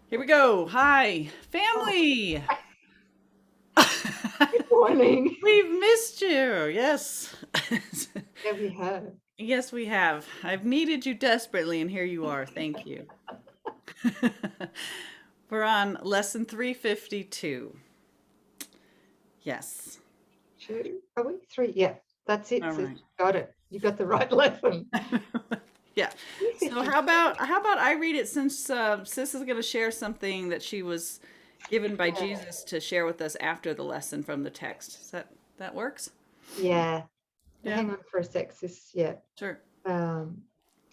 Here we go. Hi, Oh, family. good morning. We've missed you. Yes. Yeah, we have. Yes, we have. I've needed you desperately, and here you are. Thank you. We're on lesson 352. Yes. Two, are we? Three. Yeah, that's it, All sis. right. Got it. You got the right lesson. Yeah. So 352. how about I read it since Sis is going to share something that she was given by Yeah. Jesus to share with us after the lesson from the text. That works? Yeah. Yeah. Hang on for a sec, sis. Yeah. Sure. Um,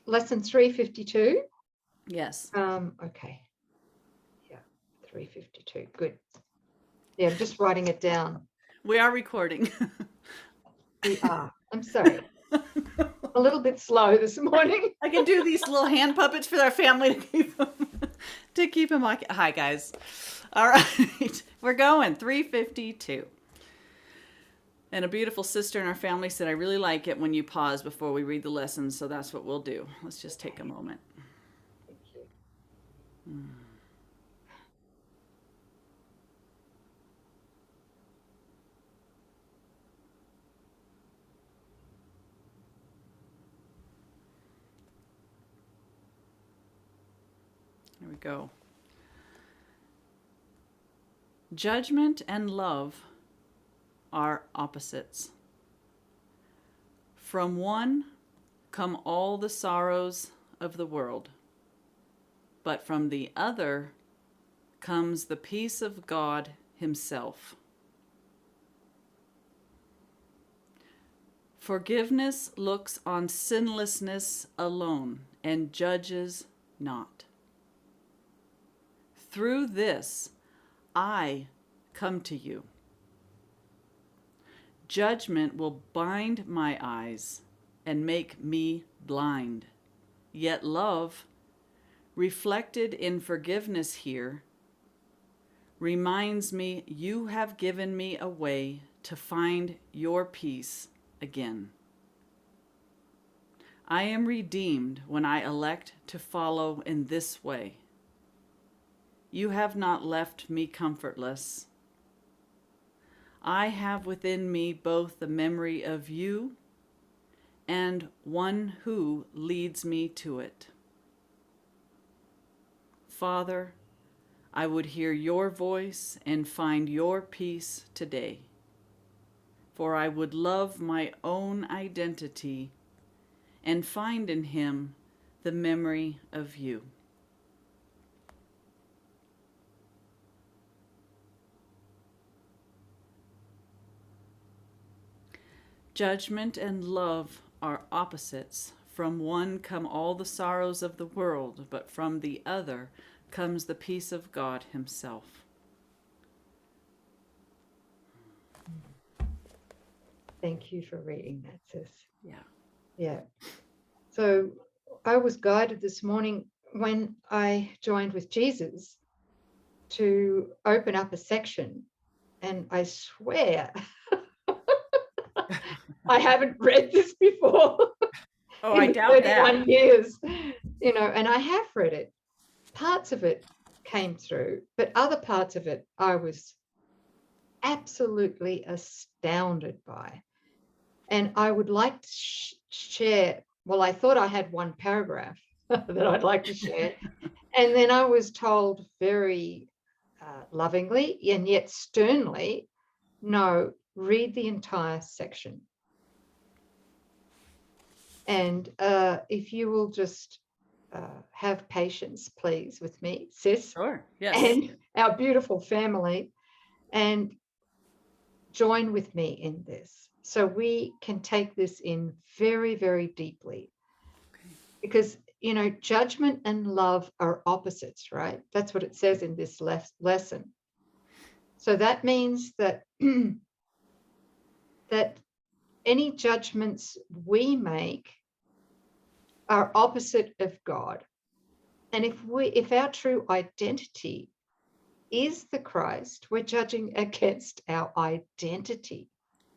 lesson 352. Yes. Okay. Yeah. 352. Good. Yeah, I'm just writing it down. We are recording. We are. I'm sorry. A little bit slow this morning. I can do these little hand puppets for our family to keep them Hi guys. All right. We're going 352. And a beautiful sister in our family said I really like it when you pause before we read the lessons, so that's what we'll do. Let's just take a moment. Thank you. Here we go. Judgment and love are opposites. From one come all the sorrows of the world, but from the other comes the peace of God Himself. Forgiveness looks on sinlessness alone and judges not. Through this, I come to you. Judgment will bind my eyes and make me blind. Yet love, reflected in forgiveness here, reminds me you have given me a way to find your peace again. I am redeemed when I elect to follow in this way. You have not left me comfortless. I have within me both the memory of you and one who leads me to it. Father, I would hear your voice and find your peace today, for I would love my own identity and find in him the memory of you. Judgment and love are opposites. From one come all the sorrows of the world, but from the other comes the peace of God Himself. Thank you for reading that, sis. Yeah. Yeah. So I was guided this morning when I joined with Jesus to open up a section, and I swear I haven't read this before Oh, I in doubt that. 31 years, and I have read it. Parts of it came through, but other parts of it I was absolutely astounded by. And I would like to share. Well, I thought I had one paragraph that I'd like to share. And then I was told very lovingly and yet sternly, no, read the entire section. And if you will just have patience, please, with me, sis, Sure. Yes. and our beautiful family, and join with me in this so we can take this in very, very deeply. Okay. Because, judgment and love are opposites, right? That's what it says in this lesson. So that means that that any judgments we make are opposite of God. And if our true identity is the Christ, we're judging against our identity.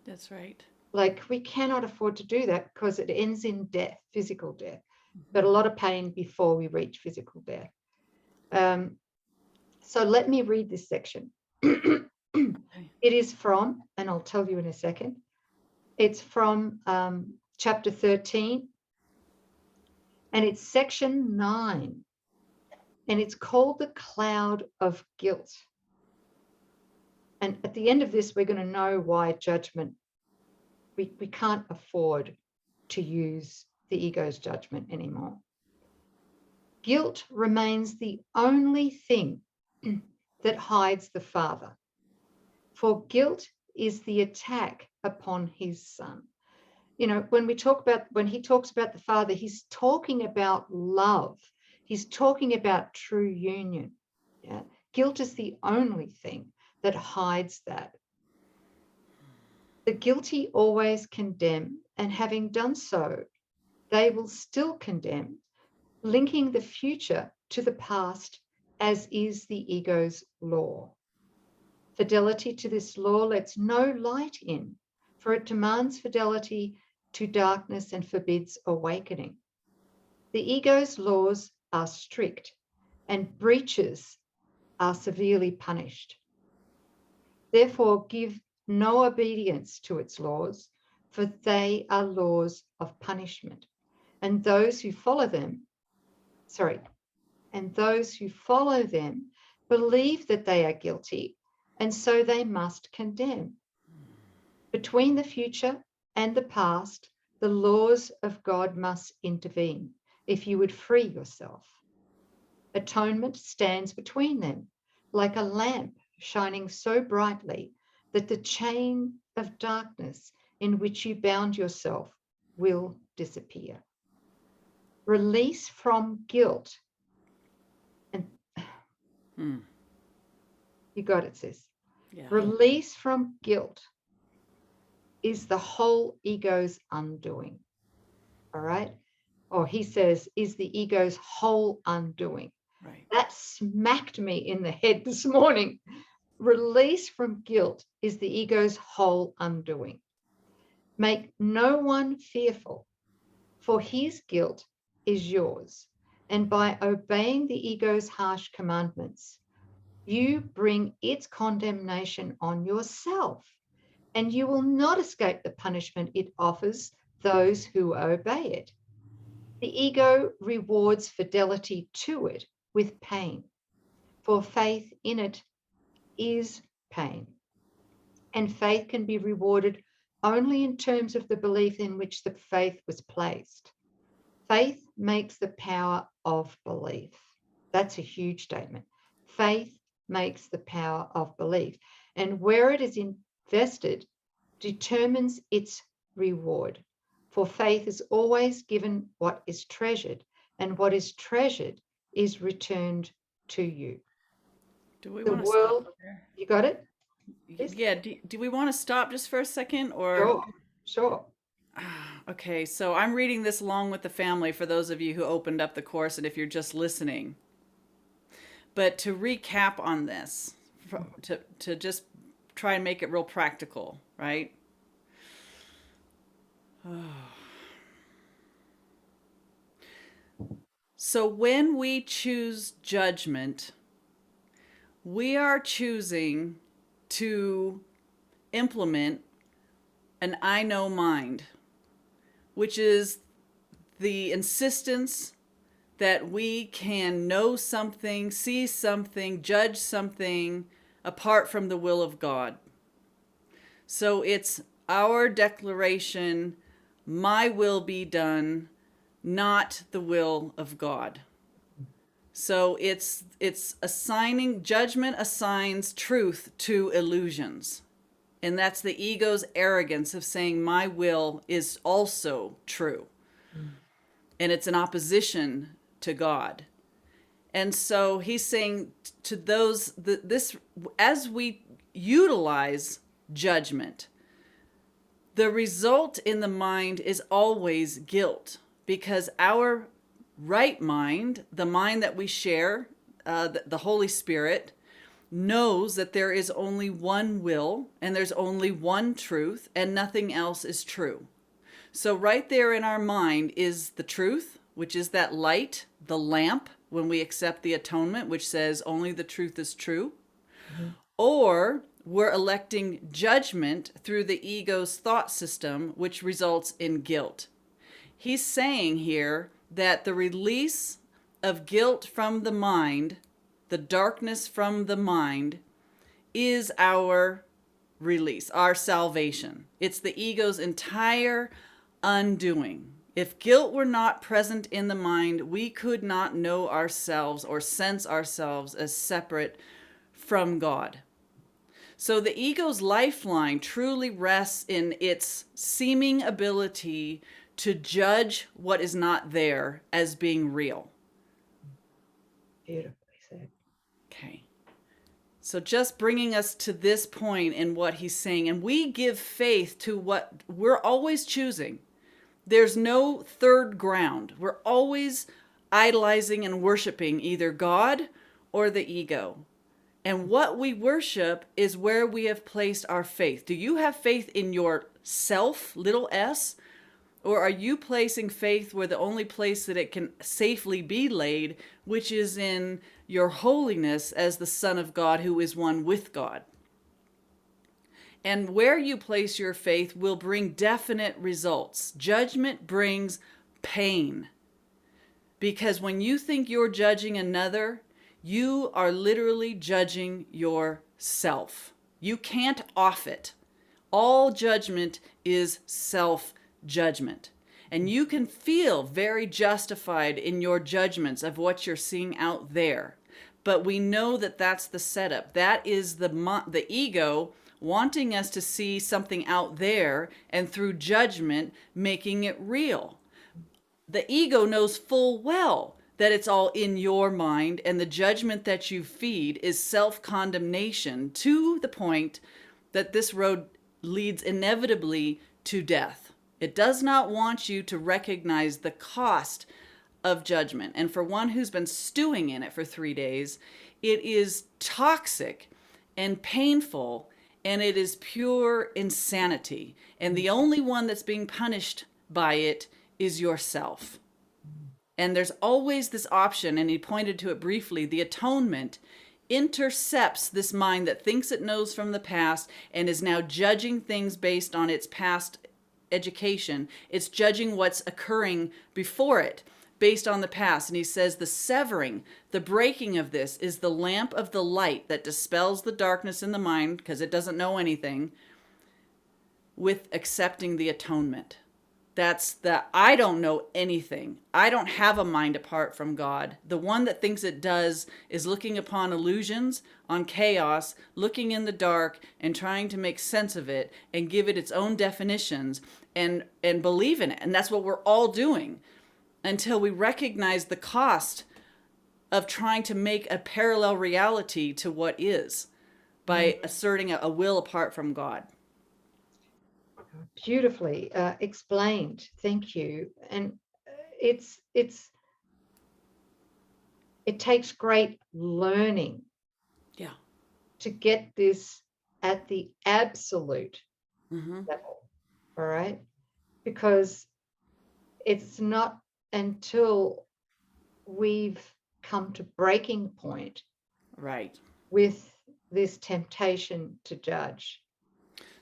That's right. Like, we cannot afford to do that because it ends in death, physical death, but a lot of pain before we reach physical death. So let me read this section. It is from, and I'll tell you in a second, it's from chapter 13, and it's section 9, and it's called the cloud of guilt. And at the end of this, we're going to know why judgment, we can't afford to use the ego's judgment anymore. Guilt remains the only thing that hides the Father, for guilt is the attack upon his Son. You know, when he talks about the Father, he's talking about love. He's talking about true union. Yeah? Guilt is the only thing that hides that. The guilty always condemn, and having done so, they will still condemn, linking the future to the past, as is the ego's law. Fidelity to this law lets no light in, for it demands fidelity to darkness and forbids awakening. The ego's laws are strict, and breaches are severely punished. Therefore, give no obedience to its laws, for they are laws of punishment. And those who follow them believe that they are guilty, and so they must condemn. Between the future and the past, the laws of God must intervene if you would free yourself. Atonement stands between them, like a lamp shining so brightly that the chain of darkness in which you bound yourself will disappear. Release from guilt. And you got it, sis. Yeah. Release from guilt is the whole ego's undoing. All right? Or he says, is the ego's whole undoing. Right. That smacked me in the head this morning. Release from guilt is the ego's whole undoing. Make no one fearful, for his guilt is yours. And by obeying the ego's harsh commandments, you bring its condemnation on yourself, and you will not escape the punishment it offers those who obey it. The ego rewards fidelity to it with pain, for faith in it is pain. And faith can be rewarded only in terms of the belief in which the faith was placed. Faith makes the power of belief. That's a huge statement. Faith makes the power of belief. And where it is invested determines its reward. For faith is always given what is treasured, and what is treasured is returned to you. Do we The want to world, stop there? you got it? Yes. Yeah. Do we want to stop just for a second, or? Sure. Okay, so I'm reading this along with the family for those of you who opened up the course and if you're just listening. But to recap on this, to just try and make it real practical, right? So when we choose judgment, we are choosing to implement an I know mind, which is the insistence that we can know something, see something, judge something apart from the will of God. So it's our declaration, my will be done, not the will of God. So it's assigning, judgment assigns truth to illusions. And that's the ego's arrogance of saying my will is also true. And it's in opposition to God. And so he's saying to those, this, as we utilize judgment, the result in the mind is always guilt, because our right mind, the mind that we share, the Holy Spirit, knows that there is only one will and there's only one truth and nothing else is true. So right there in our mind is the truth, which is that light, the lamp, when we accept the atonement, which says only the truth is true, or we're electing judgment through the ego's thought system, which results in guilt. He's saying here that the release of guilt from the mind, the darkness from the mind, is our release, our salvation. It's the ego's entire undoing. If guilt were not present in the mind, we could not know ourselves or sense ourselves as separate from God. So the ego's lifeline truly rests in its seeming ability to judge what is not there as being real. Beautifully said. Okay. So just bringing us to this point in what he's saying, and we give faith to what we're always choosing. There's no third ground. We're always idolizing and worshiping either God or the ego. And what we worship is where we have placed our faith. Do you have faith in yourself, little s? Or are you placing faith where the only place that it can safely be laid, which is in your holiness as the Son of God who is one with God? And where you place your faith will bring definite results. Judgment brings pain. Because when you think you're judging another, you are literally judging yourself. You can't off it. All judgment is self-judgment. And you can feel very justified in your judgments of what you're seeing out there. But we know that that's the setup. That is the ego wanting us to see something out there, and through judgment, making it real. The ego knows full well that it's all in your mind, and the judgment that you feed is self-condemnation to the point that this road leads inevitably to death. It does not want you to recognize the cost of judgment. And for one who's been stewing in it for 3 days, it is toxic and painful, and it is pure insanity. And the only one that's being punished by it is yourself. And there's always this option, and he pointed to it briefly, the atonement intercepts this mind that thinks it knows from the past and is now judging things based on its past education. It's judging what's occurring before it based on the past. And he says the severing, the breaking of this is the lamp of the light that dispels the darkness in the mind, because it doesn't know anything, with accepting the atonement. That's the I don't know anything. I don't have a mind apart from God. The one that thinks it does is looking upon illusions, on chaos, looking in the dark and trying to make sense of it and give it its own definitions and believe in it. And that's what we're all doing until we recognize the cost of trying to make a parallel reality to what is by asserting a will apart from God. Beautifully explained. Thank you. And it takes great learning to get this at the absolute level. All right. Because it's not until we've come to breaking point with this temptation to judge.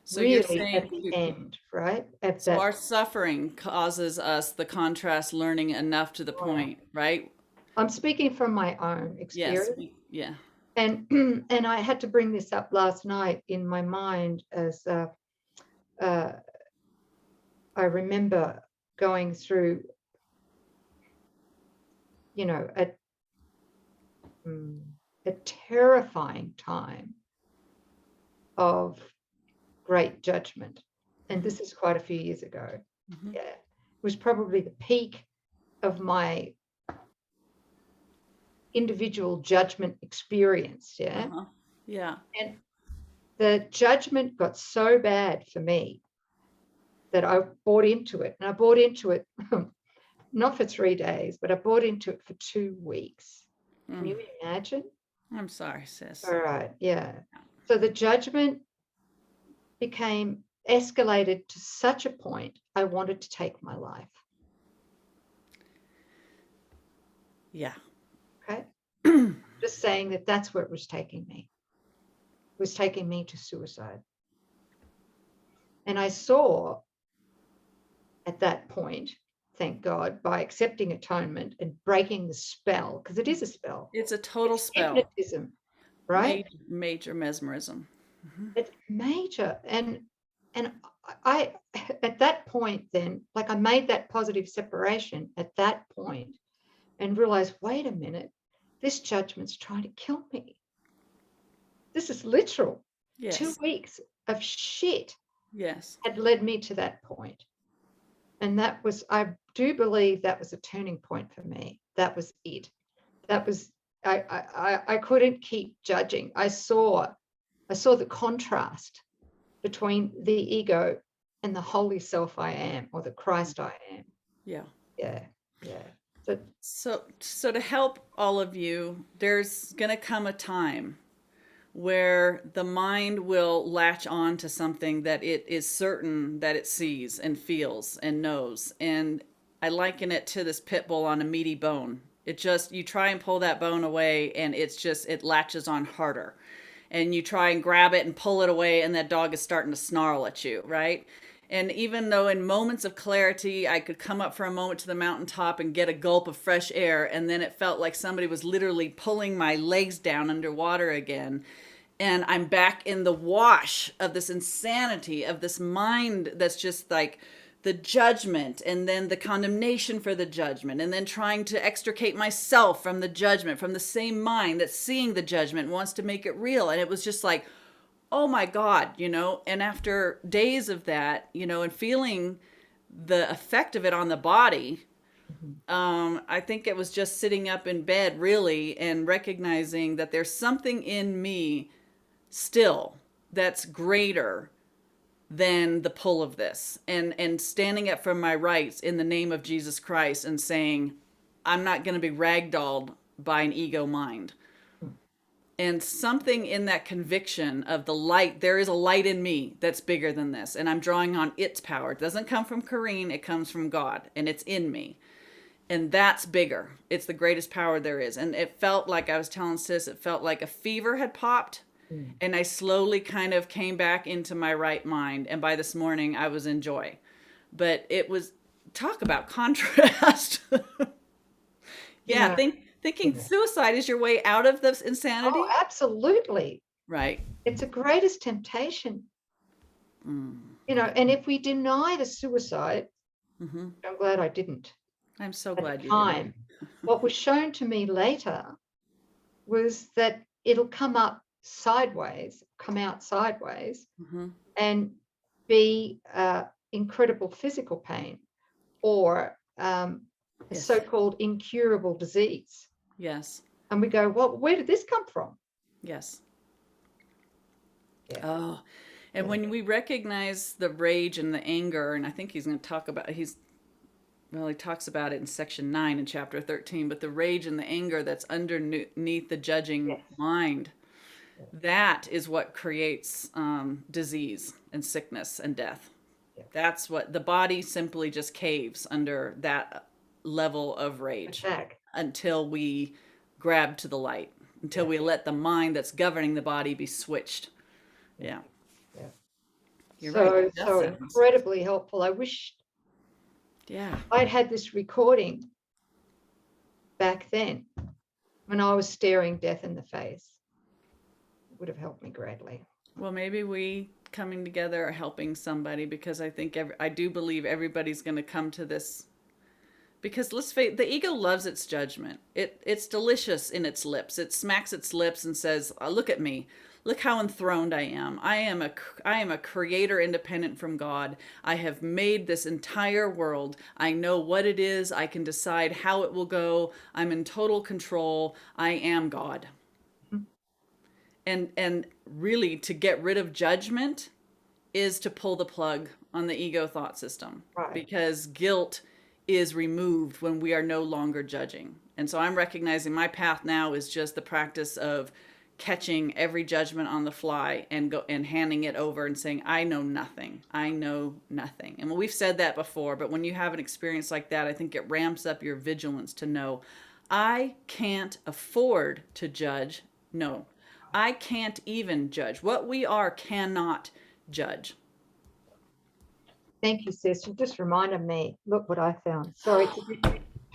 So really you're saying at the end, right? So our suffering causes us the contrast learning enough to the point, right? I'm speaking from my own experience. Yes, yeah. And I had to bring this up last night in my mind as I remember going through, a terrifying time of great judgment. And this is quite a few years ago. Yeah. It was probably the peak of my individual judgment experience. Yeah. Yeah. And the judgment got so bad for me that I bought into it. And I bought into it not for 3 days, but I bought into it for 2 weeks. Can you imagine? I'm sorry, sis. All right. Yeah. So the judgment escalated to such a point I wanted to take my life. Yeah. Okay. Just saying that that's where it was taking me. It was taking me to suicide. And I saw at that point, thank God, by accepting atonement and breaking the spell, because it is a spell. It's a total It's spell. hypnotism, right? Major mesmerism. It's major. And I at that point then, like I made that positive separation at that point and realized, wait a minute, this judgment's trying to kill me. This is literal. Yes. 2 weeks of shit Yes. had led me to that point. And that was, I do believe that was a turning point for me. That was it. That was, I couldn't keep judging. I saw the contrast between the ego and the holy self I am, or the Christ I am. Yeah. Yeah. So to help all of you, there's going to come a time where the mind will latch on to something that it is certain that it sees and feels and knows. And I liken it to this pit bull on a meaty bone. It just, you try and pull that bone away and it latches on harder. And you try and grab it and pull it away and that dog is starting to snarl at you, right? And even though in moments of clarity, I could come up for a moment to the mountaintop and get a gulp of fresh air, and then it felt like somebody was literally pulling my legs down underwater again. And I'm back in the wash of this insanity of this mind that's just like the judgment and then the condemnation for the judgment, and then trying to extricate myself from the judgment, from the same mind that's seeing the judgment and wants to make it real. And it was just like, oh my God, and after days of that, and feeling the effect of it on the body, I think it was just sitting up in bed really and recognizing that there's something in me still that's greater than the pull of this, and standing up for my rights in the name of Jesus Christ and saying, I'm not going to be ragdolled by an ego mind. And something in that conviction of the light, there is a light in me that's bigger than this. And I'm drawing on its power. It doesn't come from Coreen, it comes from God. And it's in me. And that's bigger. It's the greatest power there is. And it felt like, I was telling Sis, it felt like a fever had popped. And I slowly kind of came back into my right mind. And by this morning, I was in joy. But it was, talk about contrast. Thinking suicide is your way out of this insanity? Oh, absolutely. Right. It's the greatest temptation. And if we deny the suicide, I'm glad I didn't. I'm so glad you didn't. What was shown to me later was that it'll come out sideways, and be incredible physical pain, or a so-called incurable disease. Yes. And we go, well, where did this come from? Yes. Yeah. Oh, and when we recognize the rage and the anger, and I think he's going to talk about, he talks about it in section 9 in chapter 13, but the rage and the anger that's underneath the judging mind, that is what creates disease and sickness and death. That's what the body simply just caves under, that level of rage, until we grab to the light, until we let the mind that's governing the body be switched. Yeah. You're right. So incredibly helpful. I wish I'd had this recording back then when I was staring death in the face. It would have helped me greatly. Well, maybe we coming together are helping somebody, because I think I do believe everybody's going to come to this. Because let's face it, the ego loves its judgment. It's delicious in its lips. It smacks its lips and says, oh, look at me. Look how enthroned I am. I am a creator independent from God. I have made this entire world. I know what it is. I can decide how it will go. I'm in total control. I am God. And really, to get rid of judgment is to pull the plug on the ego thought system. Right. Because guilt is removed when we are no longer judging. And so I'm recognizing my path now is just the practice of catching every judgment on the fly and handing it over and saying, I know nothing. I know nothing. And we've said that before, but when you have an experience like that, I think it ramps up your vigilance to know I can't afford to judge. No, I can't even judge. What we are cannot judge. Thank you, sis. You just reminded me. Look what I found. Sorry,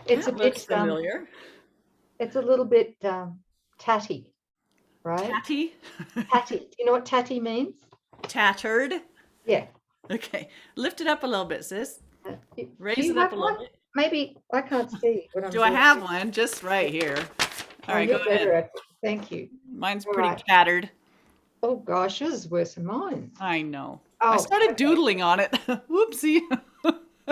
it's a That looks bit familiar. it's a little bit tatty, right? Tatty? Tatty. Do you know what tatty means? Tattered. Yeah. Okay. Lift it up a little bit, sis. Do Raise you it up have a one? little bit. Maybe I can't see what I'm Do I doing. have one? Just right here. All Oh, right, go you're better ahead. at it. Thank you. Mine's All pretty right. tattered. Oh gosh, yours is worse than mine. I know. I Oh, started okay. doodling on it. Whoopsie.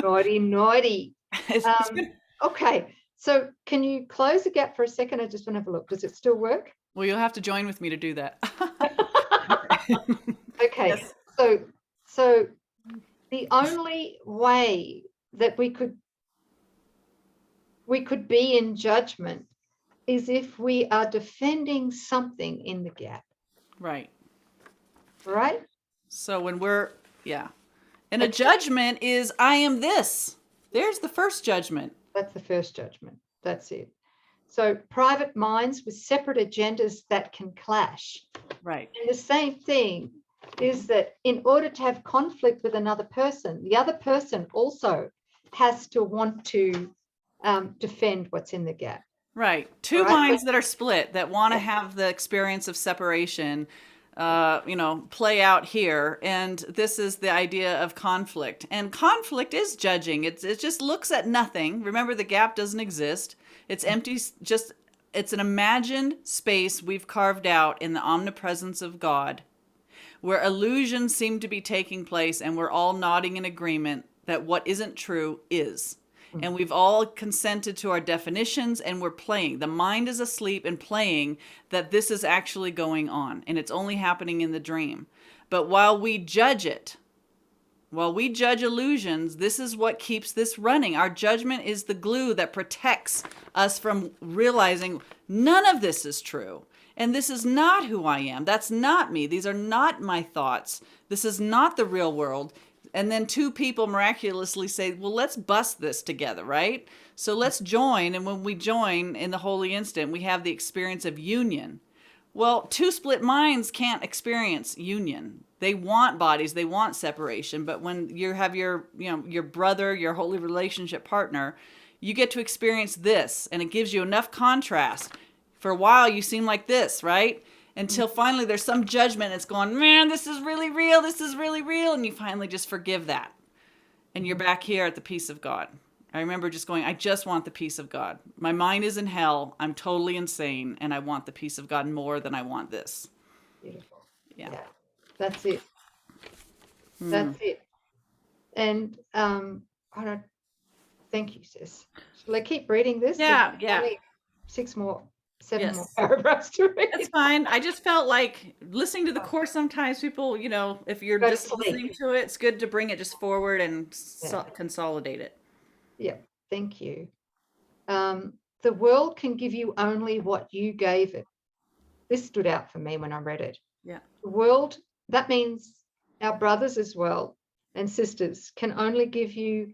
Naughty, naughty. It's good. Okay. So can you close the gap for a second? I just want to have a look. Does it still work? Well, you'll have to join with me to do that. Okay. Yes. So the only way that we could be in judgment is if we are defending something in the gap, Right. right? So when yeah. And a judgment is, I am this. There's the first judgment. That's the first judgment. That's it. So private minds with separate agendas that can clash. Right. And the same thing is that in order to have conflict with another person, the other person also has to want to defend what's in the gap. Right. Two Right? minds that are split that want to have the experience of separation, play out here. And this is the idea of conflict. And conflict is judging. It just looks at nothing. Remember, the gap doesn't exist. It's empty, it's an imagined space we've carved out in the omnipresence of God, where illusions seem to be taking place, and we're all nodding in agreement that what isn't true is. And we've all consented to our definitions, and we're playing. The mind is asleep and playing that this is actually going on, and it's only happening in the dream. But while we judge it, while we judge illusions, this is what keeps this running. Our judgment is the glue that protects us from realizing none of this is true. And this is not who I am. That's not me. These are not my thoughts. This is not the real world. And then two people miraculously say, well, let's bust this together, right? So let's join. And when we join in the holy instant, we have the experience of union. Well, two split minds can't experience union. They want bodies, they want separation. But when you have your brother, your holy relationship partner, you get to experience this, and it gives you enough contrast. For a while, you seem like this, right? Until finally there's some judgment. It's going, man, this is really real. This is really real. And you finally just forgive that. And you're back here at the peace of God. I remember just going, I just want the peace of God. My mind is in hell. I'm totally insane. And I want the peace of God more than I want this. Beautiful. Yeah. That's it. That's it. And I don't thank you, sis. Shall I keep reading this? Yeah. Only 7 more Yes. paragraphs to read. That's fine. I just felt like listening to the course, sometimes people, if you're Go to just sleep. listening to it, it's good to bring it just forward and consolidate it. Yeah, thank you. The world can give you only what you gave it. This stood out for me when I read it. Yeah. The world, that means our brothers as well and sisters can only give you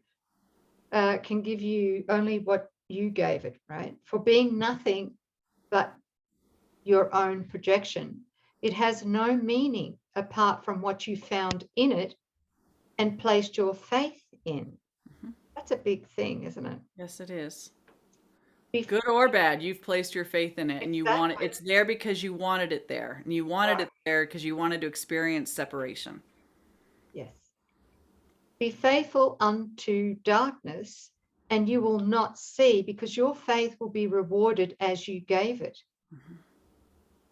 only what you gave it, right? For being nothing but your own projection. It has no meaning apart from what you found in it and placed your faith in. That's a big thing, isn't it? Yes, it is. Good or bad, you've placed your faith in it, and you want it. Exactly. It's there because you wanted it there, and you wanted it there because you wanted to experience separation. Yes. Be faithful unto darkness, and you will not see, because your faith will be rewarded as you gave it.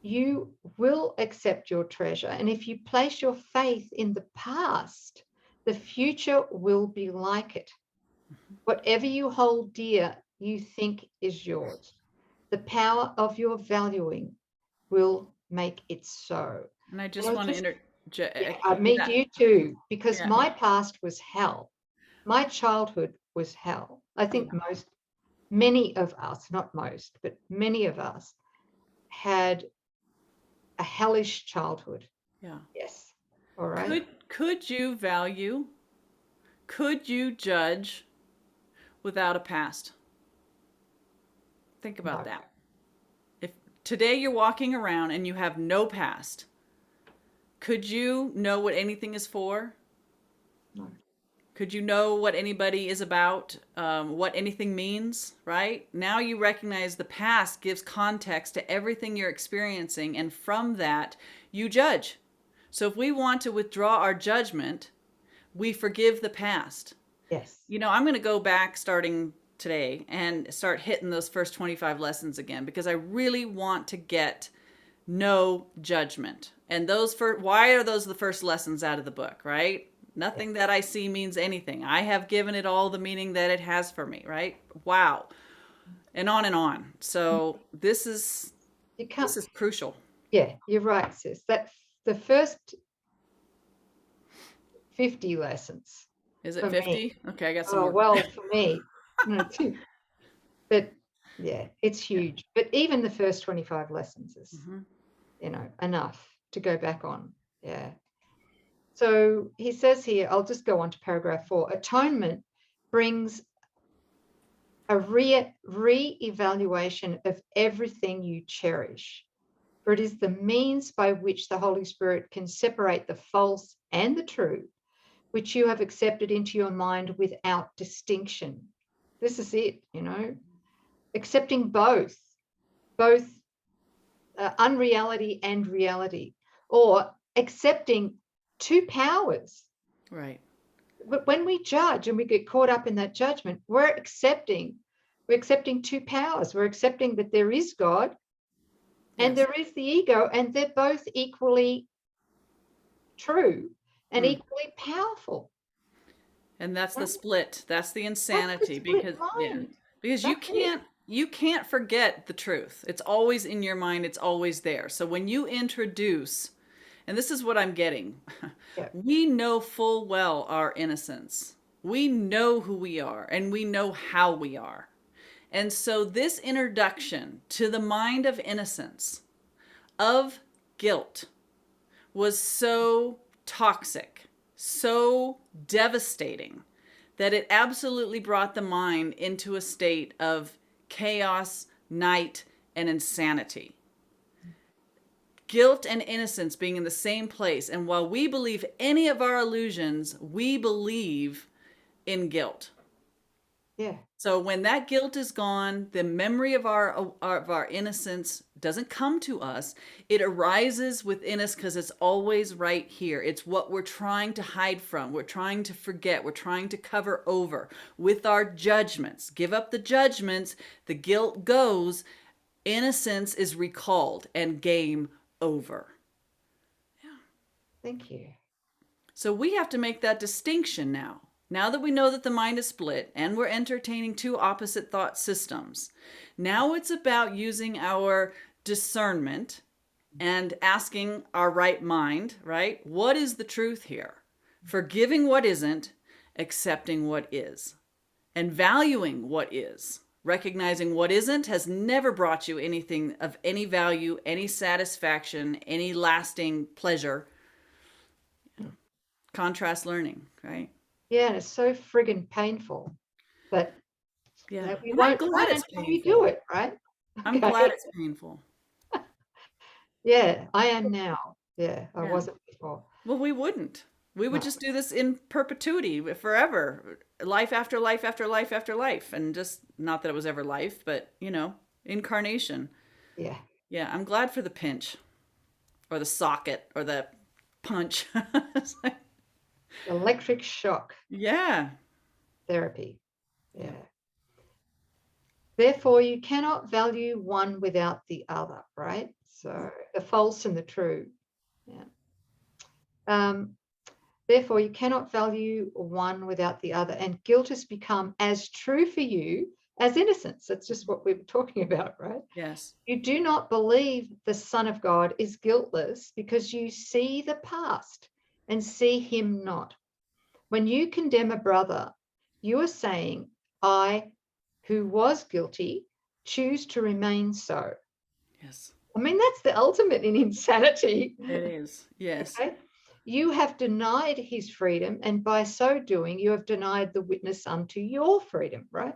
You will accept your treasure. And if you place your faith in the past, the future will be like it. Whatever you hold dear, you think is yours. The power of your valuing will make it so. And I just want to interject. I meet you too, because my past was hell. My childhood was hell. I think many of us, not most, but many of us had a hellish childhood. Yeah. Yes. All right. Could you judge without a past? Think about No. that. If today you're walking around and you have no past, could you know what anything is for? No. Could you know what anybody is about, what anything means, right? Now you recognize the past gives context to everything you're experiencing, and from that, you judge. So if we want to withdraw our judgment, we forgive the past. Yes. You know, I'm going to go back starting today and start hitting those first 25 lessons again because I really want to get no judgment. And why are those the first lessons out of the book, right? Nothing that I see means anything. I have given it all the meaning that it has for me, right? Wow. And on and on. So this is crucial. Yeah, you're right, sis. That's the first 50 lessons. Is it 50? Okay, I got some Oh, more. well, for me, no, but yeah, it's huge. But even the first 25 lessons is, enough to go back on. Yeah. So he says here, I'll just go on to paragraph 4. Atonement brings a re-evaluation of everything you cherish, for it is the means by which the Holy Spirit can separate the false and the true, which you have accepted into your mind without distinction. This is it, accepting both unreality and reality, or accepting two powers. Right. But when we judge and we get caught up in that judgment, we're accepting two powers. We're accepting that there is God and there is the ego, and they're both equally true and equally powerful. And that's the split. That's the insanity. Because you can't forget the truth. It's always in your mind. It's always there. So when you introduce, and this is what I'm getting, we know full well our innocence. We know who we are and we know how we are. And so this introduction to the mind of innocence, of guilt, was so toxic, so devastating, that it absolutely brought the mind into a state of chaos, night, and insanity. Guilt and innocence being in the same place. And while we believe any of our illusions, we believe in guilt. Yeah. So when that guilt is gone, the memory of our innocence doesn't come to us. It arises within us because it's always right here. It's what we're trying to hide from. We're trying to forget. We're trying to cover over with our judgments. Give up the judgments. The guilt goes. Innocence is recalled and game over. Yeah. Thank you. So we have to make that distinction now. Now that we know that the mind is split and we're entertaining two opposite thought systems, now it's about using our discernment and asking our right mind, right? What is the truth here? Forgiving what isn't, accepting what is, and valuing what is. Recognizing what isn't has never brought you anything of any value, any satisfaction, any lasting pleasure. Contrast learning, right? Yeah, and it's so friggin' painful, but we I'm won't glad it's until painful. you do it, right? I'm glad it's painful. Yeah, I am now. Yeah, I wasn't before. Well, we wouldn't. We would just do this in perpetuity, forever, life after life after life after life, and just not that it was ever life, but incarnation. Yeah. Yeah, I'm glad for the pinch, or the socket, or the punch. Electric shock. Yeah. Therapy. Yeah. Therefore, you cannot value one without the other, right? So the false and the true. Yeah. Therefore, you cannot value one without the other, and guilt has become as true for you as innocence. That's just what we were talking about, right? Yes. You do not believe the Son of God is guiltless because you see the past and see him not. When you condemn a brother, you are saying, I, who was guilty, choose to remain so. Yes. I mean, that's the ultimate in insanity. It is. Yes. Okay? You have denied his freedom, and by so doing, you have denied the witness unto your freedom, right?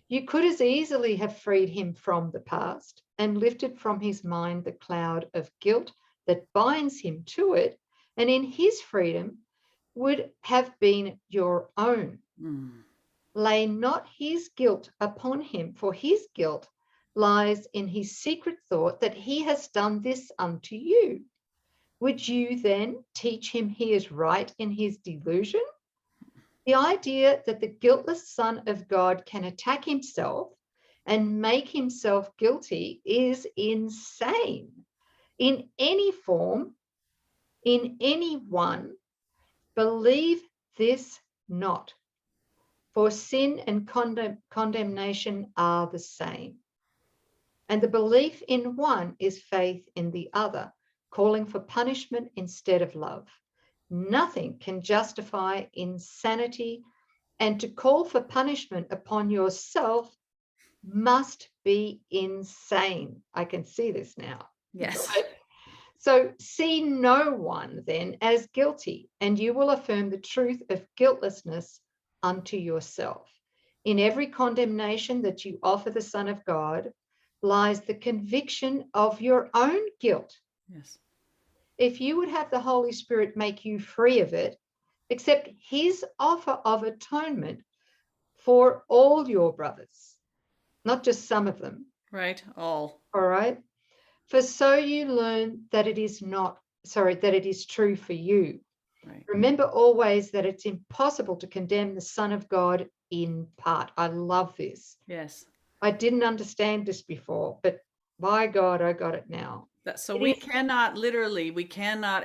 You could as easily have freed him from the past and lifted from his mind the cloud of guilt that binds him to it, and in his freedom would have been your own. Lay not his guilt upon him, for his guilt lies in his secret thought that he has done this unto you. Would you then teach him he is right in his delusion? The idea that the guiltless Son of God can attack himself and make himself guilty is insane. In any form, in any one, believe this not. For sin and condemnation are the same. And the belief in one is faith in the other, calling for punishment instead of love. Nothing can justify insanity, and to call for punishment upon yourself must be insane. I can see this now. Yes. Right? So see no one then as guilty, and you will affirm the truth of guiltlessness unto yourself. In every condemnation that you offer the Son of God lies the conviction of your own guilt. Yes. If you would have the Holy Spirit make you free of it, accept his offer of atonement for all your brothers, not just some of them. Right. All. All right. For so you learn that it is true for you. Right. Remember always that it's impossible to condemn the Son of God in part. I love this. Yes. I didn't understand this before, but by God, I got it now. So we cannot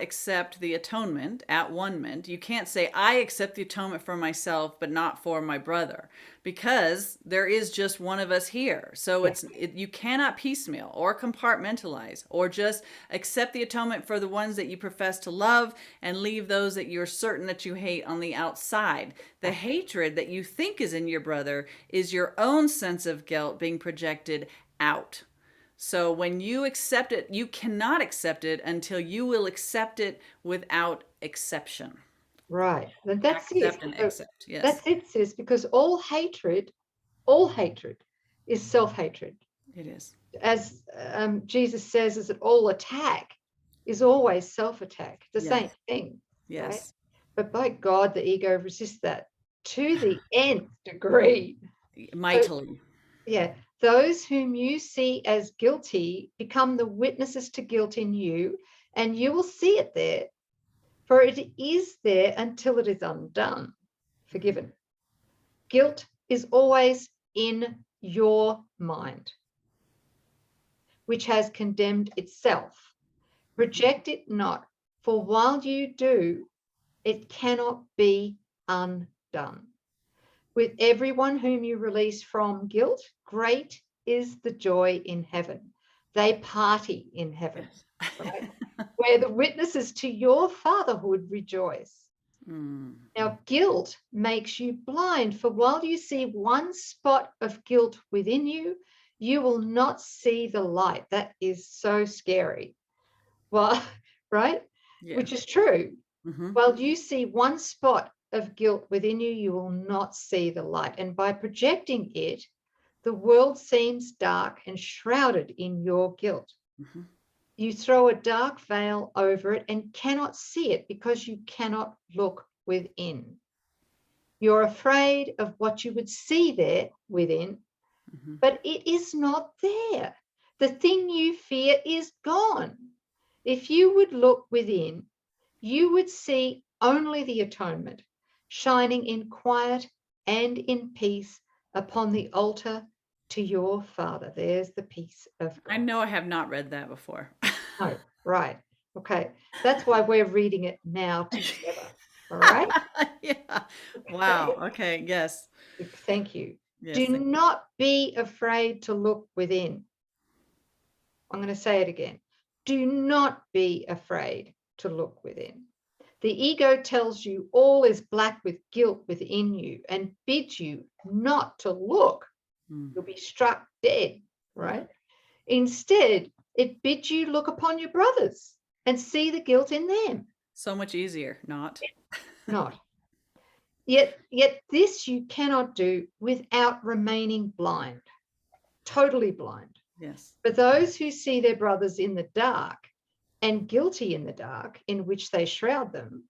accept the atonement at one-ment. You can't say, I accept the atonement for myself, but not for my brother, because there is just one of us here. So you cannot piecemeal or compartmentalize or just accept the atonement for the ones that you profess to love and leave those that you're certain that you hate on the outside. The hatred that you think is in your brother is your own sense of guilt being projected out. So when you accept it, you cannot accept it until you will accept it without exception. Right. And that's accept it. and accept. Yes. That's it, sis, because all hatred is self-hatred. It is. As Jesus says, is that all attack is always self-attack. The same thing. Yes. Right? But by God, the ego resists that to the nth degree. Mightily. So, those whom you see as guilty become the witnesses to guilt in you, and you will see it there, for it is there until it is undone, forgiven. Guilt is always in your mind, which has condemned itself. Reject it not, for while you do, it cannot be undone. With everyone whom you release from guilt, great is the joy in heaven. They party in heaven, right? Where the witnesses to your fatherhood rejoice. Now, guilt makes you blind, for while you see one spot of guilt within you, you will not see the light. That is so scary. Well, right? Yeah. Which is true. While you see one spot of guilt within you, you will not see the light. And by projecting it, the world seems dark and shrouded in your guilt. You throw a dark veil over it and cannot see it because you cannot look within. You're afraid of what you would see there within, but it is not there. The thing you fear is gone. If you would look within, you would see only the atonement, shining in quiet and in peace upon the altar to your Father. There's the peace of God. I know I have not read that before. Oh, right. Okay. That's why we're reading it now together. All right? Yeah. Wow. Okay. Yes. Thank you. Yes, Do not be afraid to look within. I'm going to say it again. Do not be afraid to look within. The ego tells you all is black with guilt within you and bids you not to look. You'll be struck dead, right? Instead, it bids you look upon your brothers and see the guilt in them. So much easier, not. Not. Yet this you cannot do without remaining blind, totally blind. Yes. For those who see their brothers in the dark and guilty in the dark in which they shroud them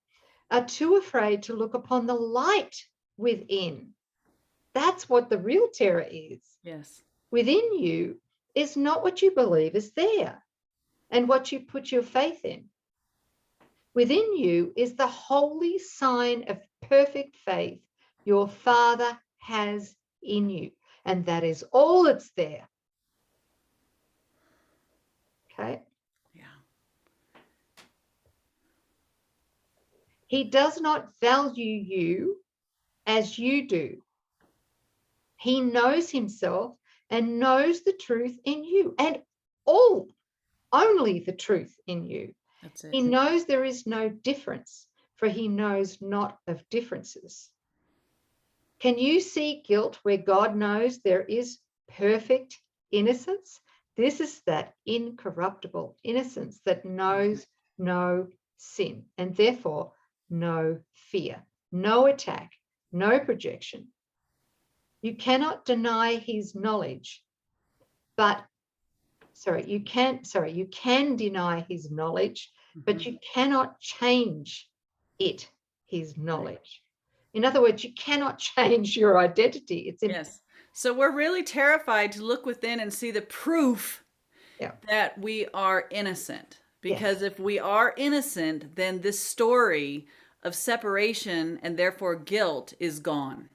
are too afraid to look upon the light within. That's what the real terror is. Yes. Within you is not what you believe is there and what you put your faith in. Within you is the holy sign of perfect faith your Father has in you. And that is all that's there. Okay. Yeah. He does not value you as you do. He knows himself and knows the truth in you, and only the truth in you. That's it. He knows there is no difference, for he knows not of differences. Can you see guilt where God knows there is perfect innocence? This is that incorruptible innocence that knows no sin and therefore no fear, no attack, no projection. You cannot deny his knowledge, you can deny his knowledge, but you cannot change it, his knowledge. In other words, you cannot change your identity. It's yes. So we're really terrified to look within and see the proof that we are innocent. Because if we are innocent, then this story of separation and therefore guilt is gone.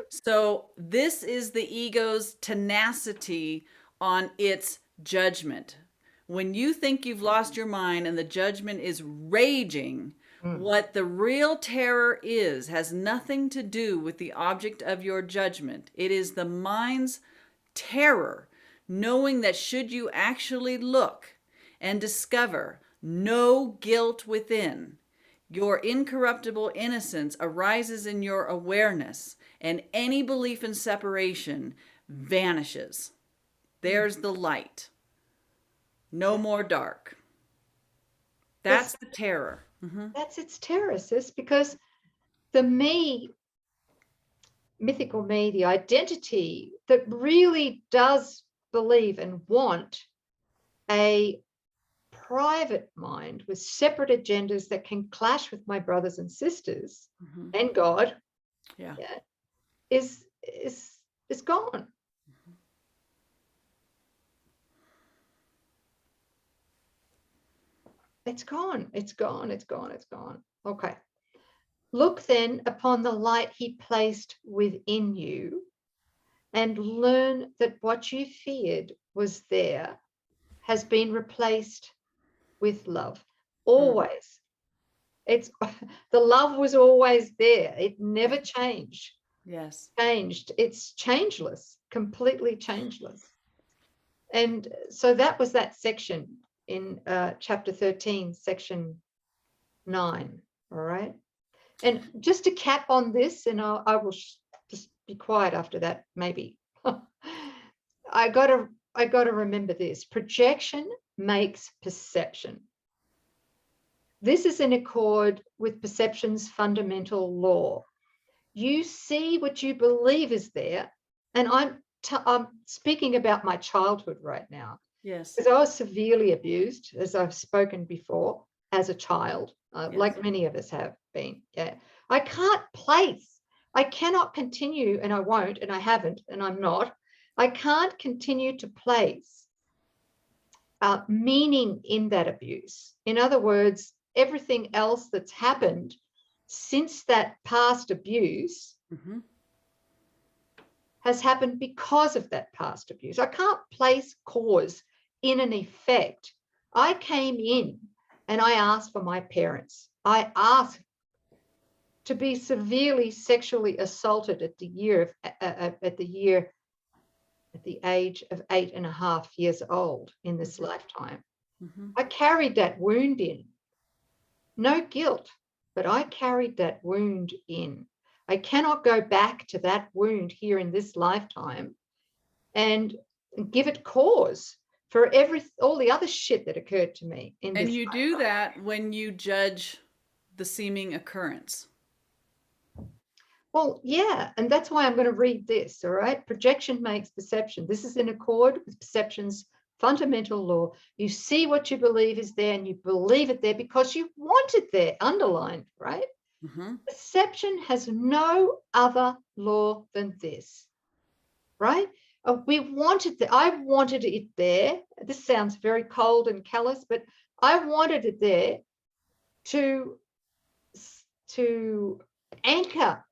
So this is the ego's tenacity on its judgment. When you think you've lost your mind and the judgment is raging, what the real terror is has nothing to do with the object of your judgment. It is the mind's terror, knowing that should you actually look and discover no guilt within, your incorruptible innocence arises in your awareness, and any belief in separation vanishes. There's the light. No more dark. That's the terror. That's its terror, sis, because the me, mythical me, the identity that really does believe and want a private mind with separate agendas that can clash with my brothers and sisters and God, is gone. It's gone. It's gone. It's gone. It's gone. Okay. Look then upon the light he placed within you and learn that what you feared was there has been replaced with love. Always. It's the love was always there. It never changed. Yes. Changed. It's changeless, completely changeless. And so that was that section in chapter 13, section 9. All right. And just to cap on this, and I will just be quiet after that, maybe. I got to remember this. Projection makes perception. This is in accord with perception's fundamental law. You see what you believe is there, and I'm speaking about my childhood right now. Yes. Because I was severely abused, as I've spoken before, as a child, like many of us have been. Yeah, I can't place. I cannot continue, and I won't, and I haven't, and I'm not. I can't continue to place meaning in that abuse. In other words, everything else that's happened since that past abuse has happened because of that past abuse. I can't place cause in an effect. I came in and I asked for my parents. I asked to be severely sexually assaulted at the age of 8.5 years old in this lifetime. I carried that wound in. No guilt, but I carried that wound in. I cannot go back to that wound here in this lifetime and give it cause for all the other shit that occurred to me in this. And you do that when you judge the seeming occurrence. Well, yeah, and that's why I'm going to read this, all right? Projection makes perception. This is in accord with perception's fundamental law. You see what you believe is there, and you believe it there because you want it there, underlined, right? Mm-hmm. Perception has no other law than this, right? We wanted the, I wanted it there. This sounds very cold and callous, but I wanted it there to anchor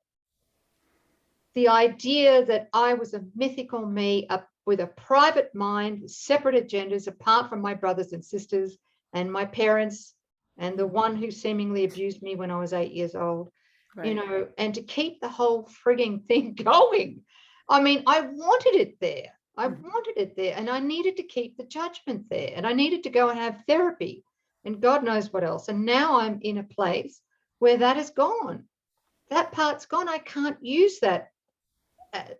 the idea that I was a mythical me with a private mind, with separate agendas apart from my brothers and sisters and my parents and the one who seemingly abused me when I was 8 years old, you Right. know, and to keep the whole frigging thing going. I mean, I wanted it there. I Mhm. wanted it there, and I needed to keep the judgment there, and I needed to go and have therapy and God knows what else. And now I'm in a place where that is gone. That part's gone. I can't use that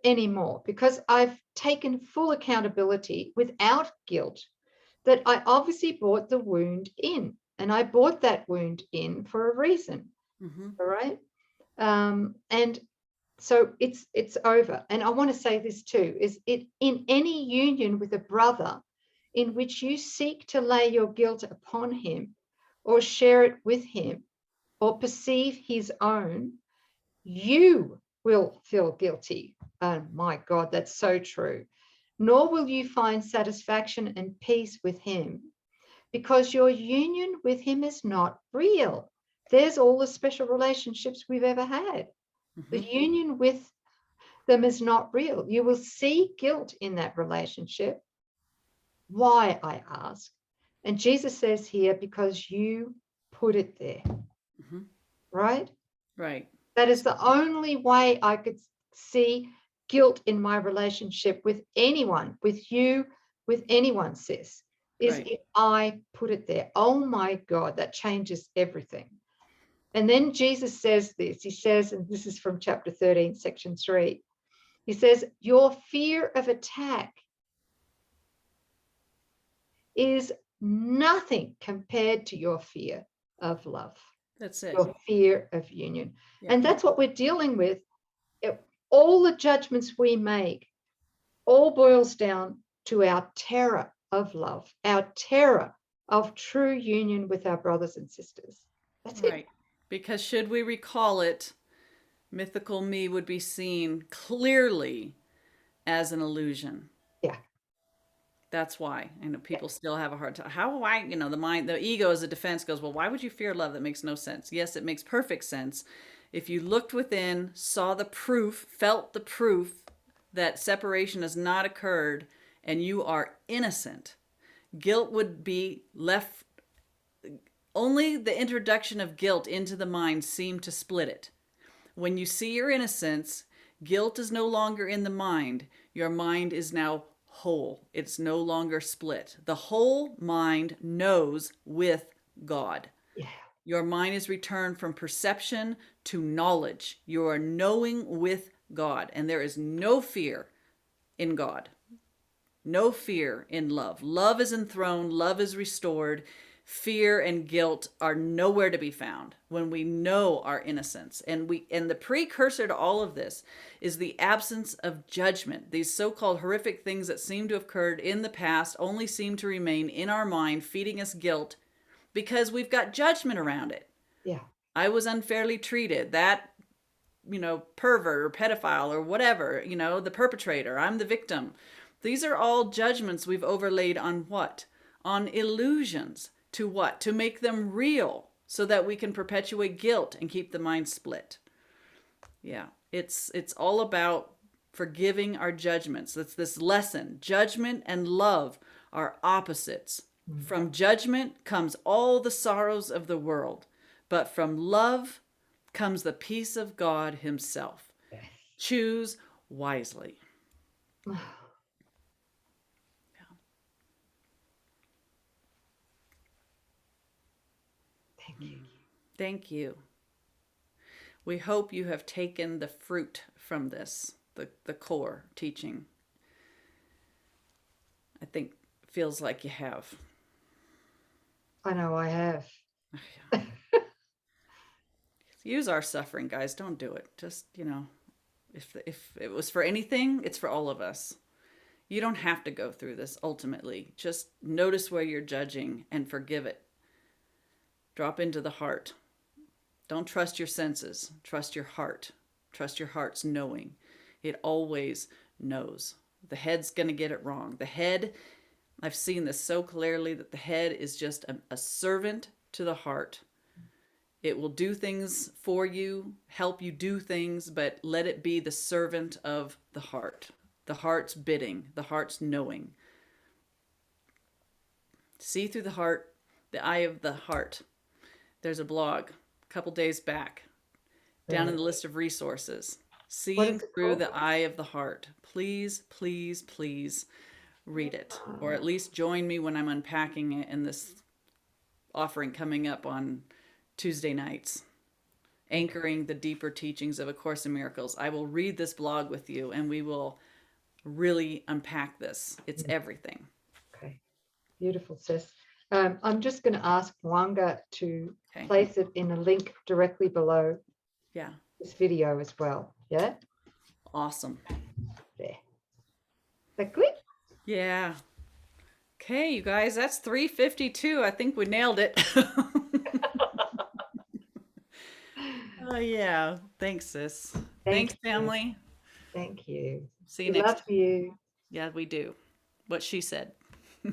anymore because I've taken full accountability without guilt that I obviously brought the wound in, and I brought that wound in for a reason. Mm-hmm. All right. And so it's over. And I want to say this too, is it in any union with a brother in which you seek to lay your guilt upon him or share it with him or perceive his own, you will feel guilty. Oh my God, that's so true. Nor will you find satisfaction and peace with him because your union with him is not real. There's all the special relationships we've ever had. The Mm-hmm. union with them is not real. You will see guilt in that relationship. Why, I ask? And Jesus says here, because you put it there, Mm-hmm. right? Right. That is the only way I could see guilt in my relationship with anyone, with you, with anyone, sis, is Right. if I put it there. Oh my God, that changes everything. And then Jesus says this, he says, and this is from chapter 13, section 3, he says, your fear of attack is nothing compared to your fear of love, That's it. your fear of union. Yeah. And that's what we're dealing with. All the judgments we make all boils down to our terror of love, our terror of true union with our brothers and sisters. That's it. Right. Because should we recall it, mythical me would be seen clearly as an illusion. Yeah. That's why. I know Yeah. people still have a hard time. How why, the mind, the ego as a defense goes, well, why would you fear love? That makes no sense. Yes, it makes perfect sense. If you looked within, saw the proof, felt the proof that separation has not occurred and you are innocent, guilt would be left. Only the introduction of guilt into the mind seemed to split it. When you see your innocence, guilt is no longer in the mind. Your mind is now whole. It's no longer split. The whole mind knows with God. Yeah. Your mind is returned from perception to knowledge. You are knowing with God, and there is no fear in God. No fear in love. Love is enthroned, love is restored. Fear and guilt are nowhere to be found when we know our innocence. And the precursor to all of this is the absence of judgment. These so-called horrific things that seem to have occurred in the past only seem to remain in our mind, feeding us guilt because we've got judgment around it. Yeah. I was unfairly treated. That, pervert or pedophile or whatever, the perpetrator. I'm the victim. These are all judgments we've overlaid on what? On illusions. To what? To make them real so that we can perpetuate guilt and keep the mind split. Yeah, it's all about forgiving our judgments. That's this lesson. Judgment and love are opposites. Mm. From judgment comes all the sorrows of the world, but from love comes the peace of God himself. Yes. Choose wisely. Thank you. Thank you. We hope you have taken the fruit from this, the core teaching. I think feels like you have. I know I have. use our suffering, guys. Don't do it. Just, if it was for anything, it's for all of us. You don't have to go through this ultimately. Just notice where you're judging and forgive it. Drop into the heart. Don't trust your senses. Trust your heart. Trust your heart's knowing. It always knows. The head's going to get it wrong. The head, I've seen this so clearly, that the head is just a servant to the heart. It will do things for you, help you do things, but let it be the servant of the heart. The heart's bidding, the heart's knowing. See through the heart, the eye of the heart. There's a blog a couple days back, down in the list of resources. Seeing through the eye of the heart. Please, please, please read it. Or at least join me when I'm unpacking it in this offering coming up on Tuesday nights. Anchoring the deeper teachings of A Course in Miracles. I will read this blog with you and we will really unpack this. It's everything. Okay. Beautiful, sis. I'm just going to ask Wanga to place it in a link directly below this video as well. Yeah? Awesome. There. Is that good? Yeah. Okay, you guys, that's 3:52. I think we nailed it. Oh, yeah. Thanks, sis. Thanks, family. Thank you. See you next time. Love you. Yeah, we do. What she said.